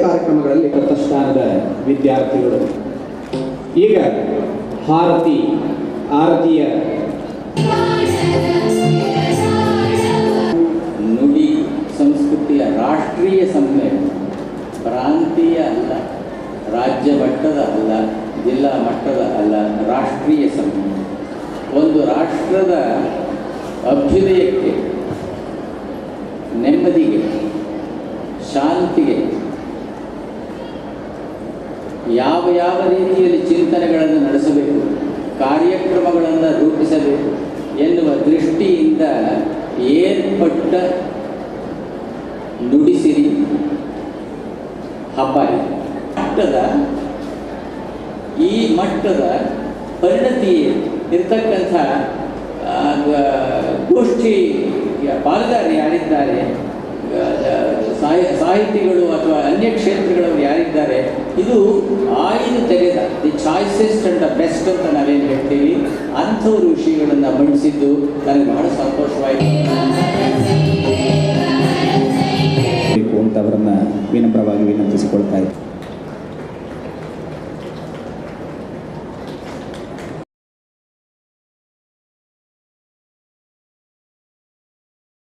ಕಾರ್ಯಕ್ರಮಗಳಲ್ಲಿ ಪ್ರತಿಷ್ಠಾನದ ವಿದ್ಯಾರ್ಥಿಗಳು ಈಗ ಆರತಿಯ ನುಡಿ ಸಂಸ್ಕೃತಿಯ ರಾಷ್ಟ್ರೀಯ ಸಮ್ಮೇಳನ, ಪ್ರಾಂತೀಯ ಅಲ್ಲ, ರಾಜ್ಯ ಮಟ್ಟದ ಅಲ್ಲ, ಜಿಲ್ಲಾ ಮಟ್ಟದ ಅಲ್ಲ, ರಾಷ್ಟ್ರೀಯ ಸಮ್ಮೇಳನ. ಒಂದು ರಾಷ್ಟ್ರದ ಅಭ್ಯುದಯಕ್ಕೆ, ನೆಮ್ಮದಿಗೆ, ಶಾಂತಿಗೆ ಯಾವ ಯಾವ ರೀತಿಯಲ್ಲಿ ಚಿಂತನೆಗಳನ್ನು ನಡೆಸಬೇಕು, ಕಾರ್ಯಕ್ರಮಗಳನ್ನು ರೂಪಿಸಬೇಕು ಎನ್ನುವ ದೃಷ್ಟಿಯಿಂದ ಏರ್ಪಟ್ಟ ನುಡಿಸಿರಿ ಹಬ್ಬ ಈ ಮಟ್ಟದ ಪರಿಣತಿ ಇರ್ತಕ್ಕಂಥ ಗೋಷ್ಠಿ ಪಾಲುದಾರರು ಯಾರಿದ್ದಾರೆ, ಸಾಹಿತಿಗಳು ಅಥವಾ ಅನ್ಯ ಕ್ಷೇತ್ರಗಳವರು ಯಾರಿದ್ದಾರೆ, ಇದು ಆಯ್ದು ತೆಗೆದ ದಿ ಚಾಯ್ಸೆಸ್ಟ್ ಅಂಡ್ ದ ಬೆಸ್ಟ್ ಅಂತ ನಾವೇನು ಹೇಳ್ತೀವಿ, ಅಂಥವ್ರ ವಿಷಯಗಳನ್ನು ಮಂಡಿಸಿದ್ದು ನನಗೆ ಬಹಳ ಸಂತೋಷವಾಯಿತು ಅಂತ ಅವರನ್ನು ವಿನಮ್ರವಾಗಿ ವಿನಂತಿಸಿಕೊಳ್ತಾ ಇದ್ದೀನಿ.